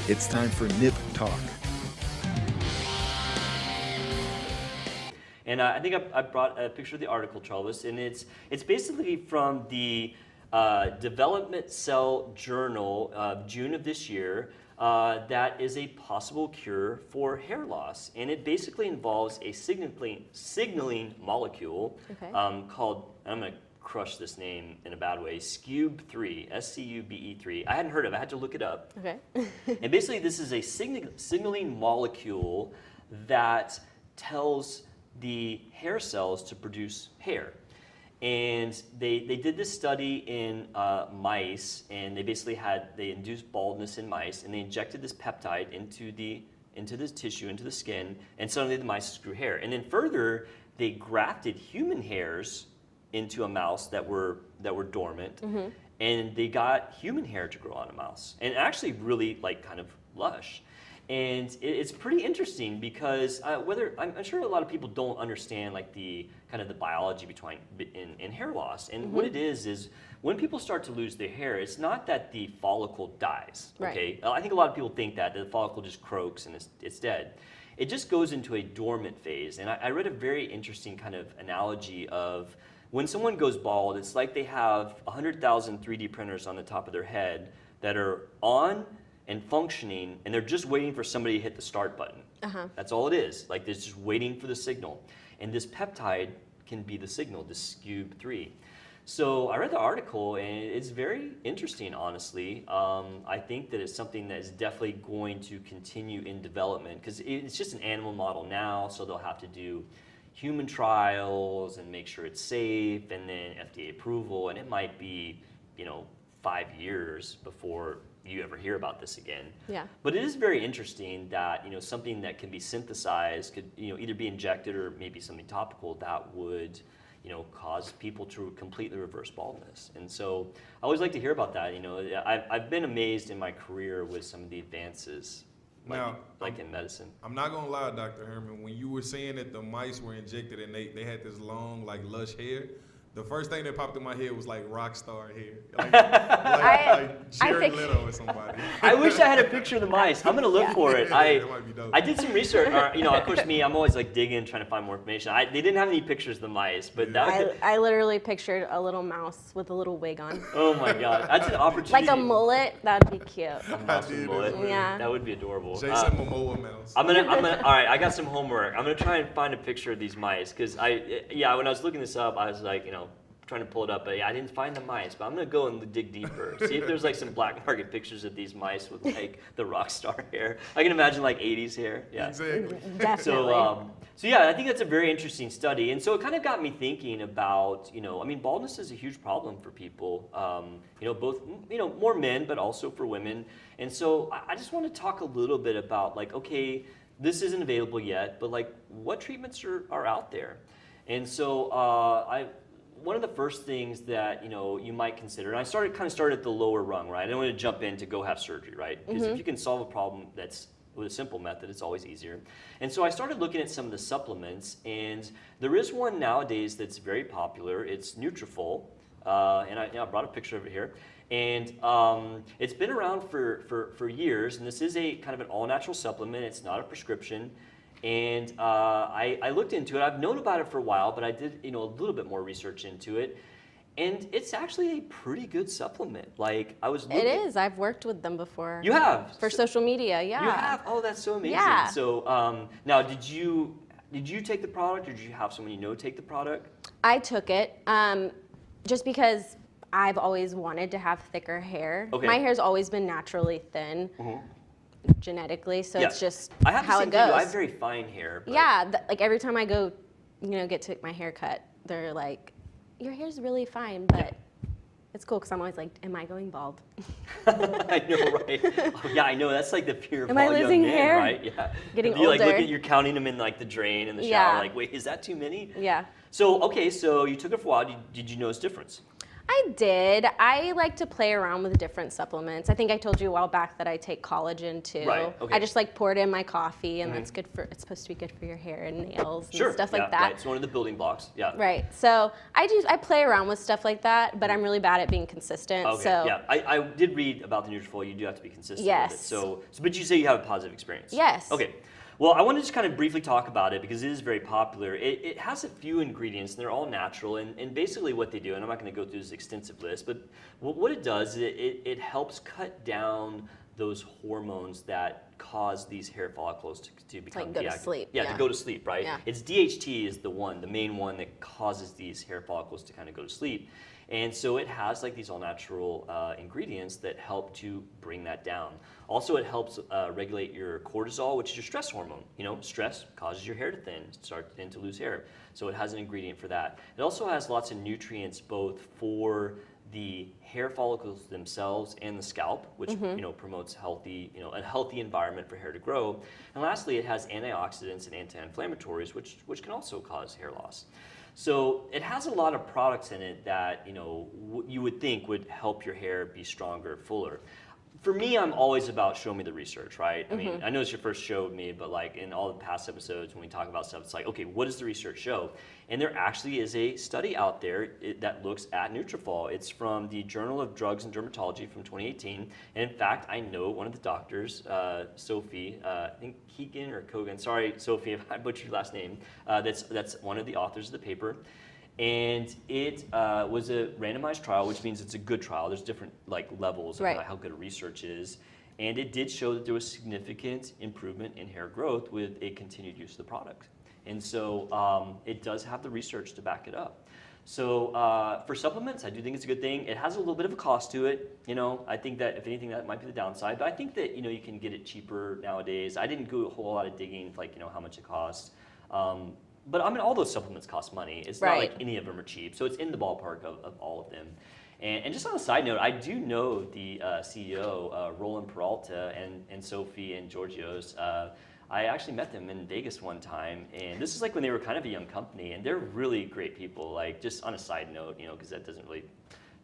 It's time for Nip Talk. And I think I brought a picture of the article, Charles, and it's basically from the Development Cell Journal of June of this year. That is a possible cure for hair loss, and it basically involves a signaling molecule called, I'm going to crush this name in a bad way, SCUB3, SCUBE3. I hadn't heard of it. I had to look it up. Okay. And basically, this is a signaling molecule that tells the hair cells to produce hair. And they did this study in mice, and they induced baldness in mice, and they injected this peptide into this tissue, into the skin, and suddenly the mice grew hair. And then further, they grafted human hairs into a mouse that were dormant, and they got human hair to grow on a mouse, and actually really kind of lush. And it's pretty interesting because I'm sure a lot of people don't understand the kind of the biology in hair loss. And what it is when people start to lose their hair, it's not that the follicle dies. Okay, I think a lot of people think that the follicle just croaks and it's dead. It just goes into a dormant phase. And I read a very interesting kind of analogy of when someone goes bald, it's like they have 100,000 3D printers on the top of their head that are on and functioning, and they're just waiting for somebody to hit the start button. That's all it is. They're just waiting for the signal. And this peptide can be the signal, this SCUB3. So I read the article, and it's very interesting, honestly. I think that it's something that is definitely going to continue in development, because it's just an animal model now, so they'll have to do human trials and make sure it's safe, and then FDA approval, and it might be 5 years before you ever hear about this again. Yeah. But it is very interesting that something that can be synthesized could either be injected or maybe something topical that would cause people to completely reverse baldness. And so I always like to hear about that. I've been amazed in my career with some of the advances in medicine. I'm not gonna lie, Dr. Herman, when you were saying that the mice were injected and they had this long lush hair, the first thing that popped in my head was rock star hair, like Jared Leto or somebody. I wish I had a picture of the mice. I'm gonna look for it. That might be dope. I did some research. Of course, I'm always digging, trying to find more information. They didn't have any pictures of the mice, but I literally pictured a little mouse with a little wig on. Oh my God, that's an opportunity. Like a mullet, that'd be cute. A mouse with a mullet. Yeah. That would be adorable. Jason Momoa mouse. I'm gonna. All right, I got some homework. I'm gonna try and find a picture of these mice because when I was looking this up, I was trying to pull it up, but I didn't find the mice. But I'm gonna go and dig deeper, see if there's some black market pictures of these mice with the rock star hair. I can imagine 80s hair. Yeah. Exactly. Definitely. So yeah, I think that's a very interesting study, and so it kind of got me thinking about baldness is a huge problem for people. Both more men, but also for women. And so I just want to talk a little bit about okay, this isn't available yet, but what treatments are out there. And so one of the first things that you might consider, and I started at the lower rung, right? I don't want to jump in to go have surgery, right? Because if you can solve a problem that's with a simple method, it's always easier. And so I started looking at some of the supplements, and there is one nowadays that's very popular. It's Nutrafol, and I brought a picture of it here. And it's been around for years, and this is a kind of an all-natural supplement. It's not a prescription. And I looked into it. I've known about it for a while, but I did a little bit more research into it. And it's actually a pretty good supplement. I was looking. It is. I've worked with them before. You have? For social media, yeah. You have? Oh, that's so amazing. Yeah. So now, did you take the product, or did you have someone take the product? I took it just because I've always wanted to have thicker hair. Okay. My hair's always been naturally thin. Genetically, so it's just I have how the it same goes. thing. I have very fine hair. But Yeah, every time I go, get my hair cut, they're like, "Your hair's really fine," but it's cool because I'm always like, "Am I going bald?" I know, right? Oh, yeah, I know. That's the fear of Am all I young losing men, hair? right? Yeah. Getting you older. You're counting them in the drain in the shower. Yeah. Wait, is that too many? Yeah. So okay, so you took it for a while. Did you notice difference? I did. I like to play around with different supplements. I think I told you a while back that I take collagen too. Right, okay. I just like pour it in my coffee, and that's good for. It's supposed to be good for your hair and nails and stuff like that. Right. It's one of the building blocks. Yeah. Right. So I play around with stuff like that, but I'm really bad at being consistent. Okay. So Yeah. I did read about the Nutrafol. You do have to be consistent Yes. with it. So, but you say you have a positive experience. Yes. Okay. Well, I want to just kind of briefly talk about it because it is very popular. It has a few ingredients, and they're all natural. And basically what they do, and I'm not going to go through this extensive list, but what it does is it helps cut down those hormones that cause these hair follicles to become go to deactivated. sleep, Yeah, yeah. to go to sleep, right? Yeah. It's DHT is the main one that causes these hair follicles to kind of go to sleep. And so it has like these all natural ingredients that help to bring that down. Also, it helps regulate your cortisol, which is your stress hormone. You know, stress causes your hair to start to lose hair. So it has an ingredient for that. It also has lots of nutrients both for the hair follicles themselves and the scalp, which promotes a healthy environment for hair to grow. And lastly, it has antioxidants and anti-inflammatories, which can also cause hair loss. So it has a lot of products in it that you would think would help your hair be stronger, fuller. For me, I'm always about show me the research, right? I mean, I know it's your first show with me, but like in all the past episodes when we talk about stuff, it's like, okay, what does the research show? And there actually is a study out there that looks at Nutrafol. It's from the Journal of Drugs and Dermatology from 2018. And in fact, I know one of the doctors, Sophie, I think Keegan or Kogan, sorry, Sophie, if I butchered your last name, that's one of the authors of the paper. And it was a randomized trial, which means it's a good trial. There's different levels of how good a research is. And it did show that there was significant improvement in hair growth with a continued use of the product. And so it does have the research to back it up. So for supplements, I do think it's a good thing. It has a little bit of a cost to it. I think that if anything, that might be the downside. But I think that you can get it cheaper nowadays. I didn't do a whole lot of digging, how much it costs. But I mean, all those supplements cost money. It's not like any of them are cheap. So it's in the ballpark of all of them. And just on a side note, I do know the CEO, Roland Peralta, and Sophie and Giorgio's. I actually met them in Vegas one time, and this is like when they were kind of a young company, and they're really great people. Like just on a side note, because that doesn't really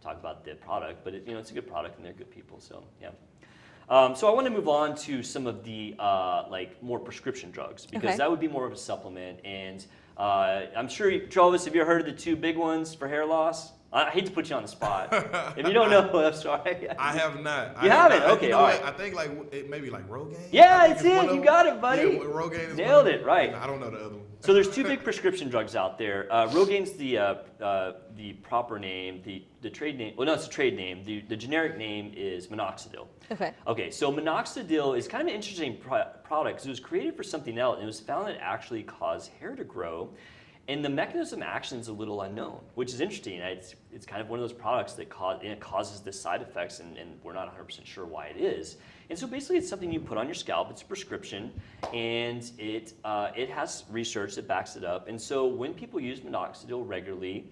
talk about the product, but it's a good product and they're good people. So yeah. So I want to move on to some of the more prescription drugs because that would be more of a supplement. And I'm sure, Travis, have you ever heard of the two big ones for hair loss? I hate to put you on the spot. If you don't know, I'm sorry. I have not. You haven't? Okay, all right. I think maybe Rogaine. Yeah, it's it. You got it, buddy. Yeah, Rogaine is nailed it. Right. I don't know the other one. So there's two big prescription drugs out there. Rogaine's the proper name. The trade name. Well, no, it's a trade name. The generic name is minoxidil. Okay. Okay. So minoxidil is kind of an interesting product because it was created for something else, and it was found that it actually caused hair to grow. And the mechanism of action is a little unknown, which is interesting. It's kind of one of those products that causes this side effects, and we're not 100% sure why it is. And so basically it's something you put on your scalp. It's a prescription, and it has research that backs it up. And so when people use minoxidil regularly,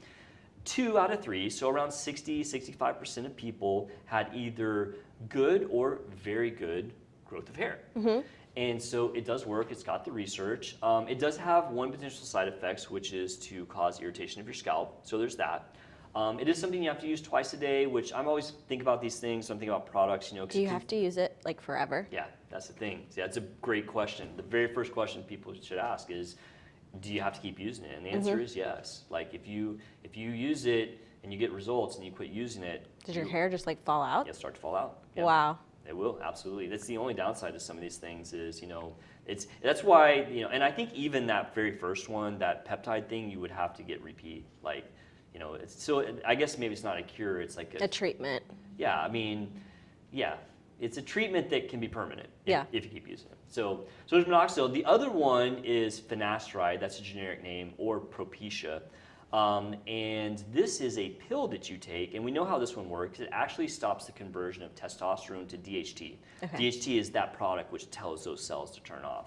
2 out of 3, so around 60-65% of people had either good or very good growth of hair. Mm-hmm. And so it does work. It's got the research. It does have one potential side effect, which is to cause irritation of your scalp. So there's that. It is something you have to use twice a day, which I'm always thinking about these things. So I'm thinking about products, Do you have to use it forever? Yeah, that's the thing. Yeah, that's a great question. The very first question people should ask is, do you have to keep using it? And the answer is yes. Like if you use it and you get results and you quit using it, does your hair just fall out? Yeah, start to fall out. Yeah. Wow. It will, absolutely. That's the only downside to some of these things is, that's why, and I think even that very first one, that peptide thing, you would have to get repeat. So I guess maybe it's not a cure, it's like a treatment. Yeah, I mean, yeah. It's a treatment that can be permanent if you keep using it. So there's minoxidil. The other one is Finasteride, that's a generic name, or Propecia. And this is a pill that you take, and we know how this one works. It actually stops the conversion of testosterone to DHT. Okay. DHT is that product which tells those cells to turn off.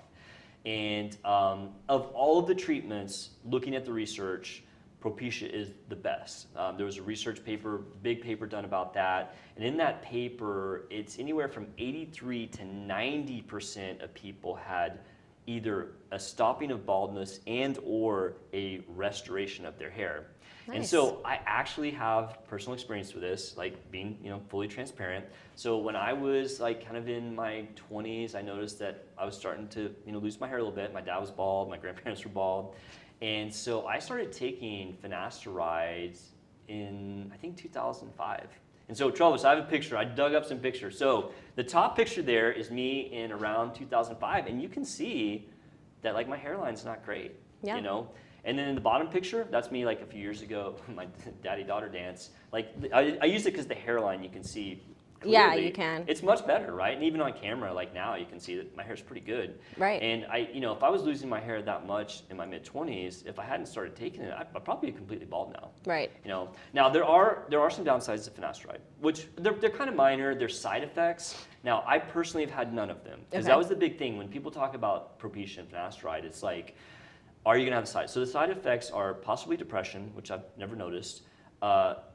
And of all of the treatments, looking at the research, Propecia is the best. There was a research paper, big paper done about that, and in that paper, it's anywhere from 83 to 90% of people had either a stopping of baldness and or a restoration of their hair. Nice. And so I actually have personal experience with this, like being, fully transparent. So when I was like kind of in my 20s, I noticed that I was starting to, lose my hair a little bit. My dad was bald, my grandparents were bald. And so I started taking Finasteride in, I think, 2005. And so, Travis, I have a picture. I dug up some pictures. So the top picture there is me in around 2005, and you can see that like my hairline's not great, Yeah. And then in the bottom picture, that's me like a few years ago, my daddy-daughter dance. Like I used it because the hairline you can see clearly. Yeah, you can. It's much better, right? And even on camera, like now, you can see that my hair's pretty good. Right. And if I was losing my hair that much in my mid-20s, if I hadn't started taking it, I'd probably be completely bald now. Right. Now there are some downsides to Finasteride, which they're kind of minor. They're side effects. Now I personally have had none of them because that was the big thing when people talk about Propecia and Finasteride. It's like, are you going to have the side? So the side effects are possibly depression, which I've never noticed,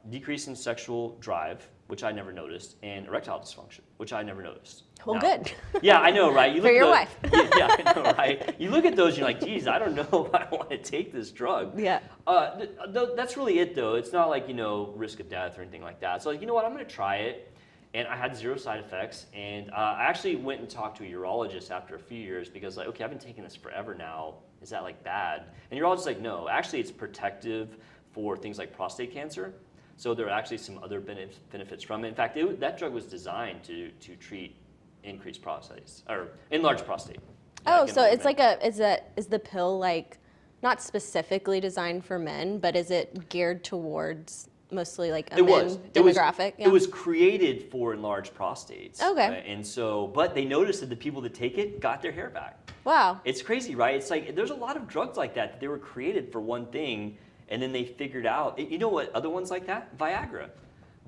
decrease in sexual drive, which I never noticed, and erectile dysfunction, which I never noticed. Well, Now, good. Yeah, I know, right? For your wife. Yeah, I know, right? You look at those, you're like, geez, I don't know if I want to take this drug. Yeah. That's really it, though. It's not like, risk of death or anything like that. So, like, you know what, I'm going to try it. And I had 0 side effects. And I actually went and talked to a urologist after a few years because, like, okay, I've been taking this forever now. Is that, like, bad? And urologist's like, no. Actually, it's protective for things like prostate cancer. So there are actually some other benefits from it. In fact, that drug was designed to treat increased prostate or enlarged prostate. Oh, so it's like is the pill like not specifically designed for men, but is it geared towards mostly like a men demographic? It was created for enlarged prostates. Okay. And so, but they noticed that the people that take it got their hair back. Wow. It's crazy, right? It's like there's a lot of drugs like that they were created for one thing, and then they figured out. You know what? Other ones like that, Viagra.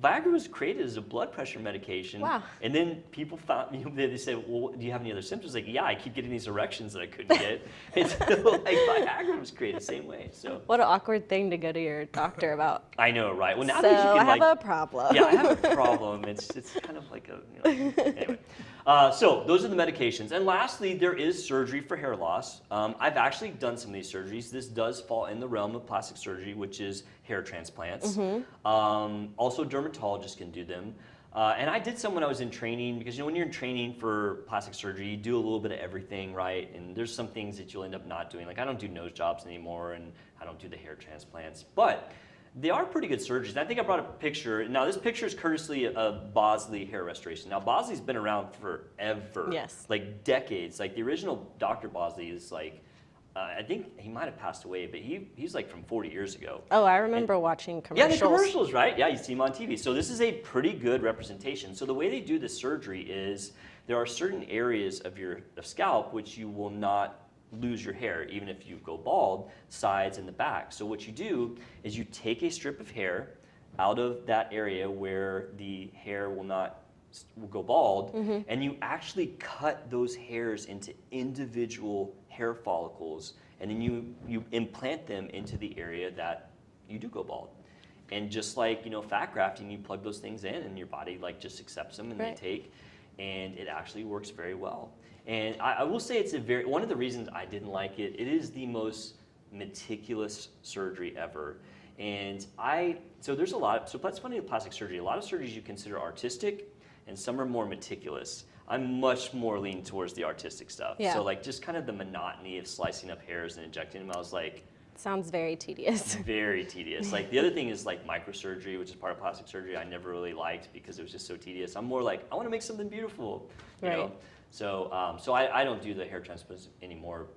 Viagra was created as a blood pressure medication. Wow. And then people found, they said, well, do you have any other symptoms? Like, yeah, I keep getting these erections that I couldn't get. And so, like, Viagra was created the same way. So. What an awkward thing to go to your doctor about. I know, right? Well, now so that you can, I have like, a problem. Yeah, I have a problem. It's kind of like a, anyway. So those are the medications. And lastly, there is surgery for hair loss. I've actually done some of these surgeries. This does fall in the realm of plastic surgery, which is hair transplants. Also, dermatologists can do them. And I did some when I was in training because, when you're in training for plastic surgery, you do a little bit of everything, right? And there's some things that you'll end up not doing. Like I don't do nose jobs anymore, and I don't do the hair transplants. But they are pretty good surgeries. And I think I brought a picture. Now, this picture is courtesy of Bosley hair restoration. Now, Bosley's been around forever. Yes. Like decades. Like the original Dr. Bosley is like, I think he might have passed away, but he's like from 40 years ago. Oh, I remember watching commercials. Yeah, the commercials, right? Yeah, you see them on TV. So this is a pretty good representation. So the way they do this surgery is there are certain areas of your scalp which you will not lose your hair, even if you go bald, sides and the back. So what you do is you take a strip of hair out of that area where the hair will go bald, and you actually cut those hairs into individual hair follicles, and then you implant them into the area that you do go bald. And just like fat grafting, you plug those things in, and your body like just accepts them, and Right. they take, and it actually works very well. And I will say it's one of the reasons I didn't like it. It is the most meticulous surgery ever. And so there's so that's funny with plastic surgery. A lot of surgeries you consider artistic, and some are more meticulous. I'm much more leaning towards the artistic stuff. Yeah. So like just kind of the monotony of slicing up hairs and injecting them, I was like, Sounds very tedious. very tedious. Like the other thing is like microsurgery, which is part of plastic surgery. I never really liked because it was just so tedious. I'm more like, I want to make something beautiful, you know? So I don't do the hair transplants anymore,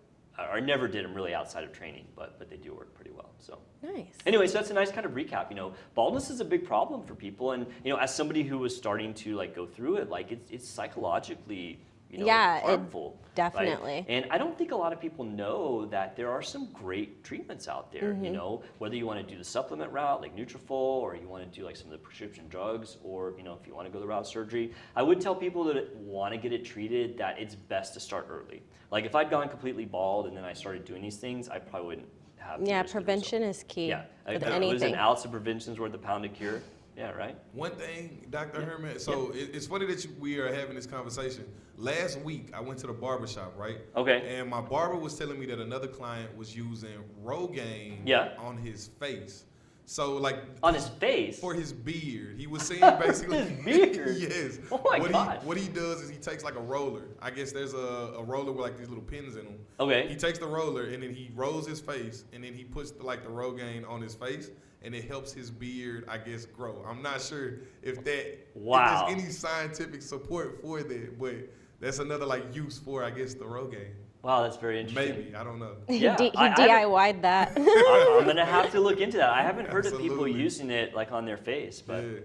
or never did them really outside of training, but they do work pretty well. So Nice. anyway, so that's a nice kind of recap. Baldness is a big problem for people, and as somebody who was starting to like go through it, like it's psychologically harmful. Definitely. Right? And I don't think a lot of people know that there are some great treatments out there. Whether you want to do the supplement route like Nutrafol, or you want to do like some of the prescription drugs, or if you want to go the route of surgery, I would tell people that want to get it treated that it's best to start early. Like if I'd gone completely bald and then I started doing these things, I probably wouldn't have. Yeah, prevention is key. Yeah, with it was anything. an ounce of prevention is worth a pound of cure. Yeah, right? One thing, Dr. Herman, so it's funny that we are having this conversation. Last week, I went to the barber shop, right? Okay. And my barber was telling me that another client was using Rogaine on his face. So, like... On his face? For his beard. He was saying basically... His beard? Yes. Oh, my God. What he does is he takes like a roller. I guess there's a roller with like these little pins in them. Okay. He takes the roller and then he rolls his face and then he puts the Rogaine on his face and it helps his beard, I guess, grow. I'm not sure if there's any scientific support for that, but that's another like use for, I guess, the Rogaine. Wow, that's very interesting. Maybe, I don't know. Yeah, he DIY'd that. I'm gonna have to look into that. I haven't heard of people Absolutely. using it like on their face, but. Yeah.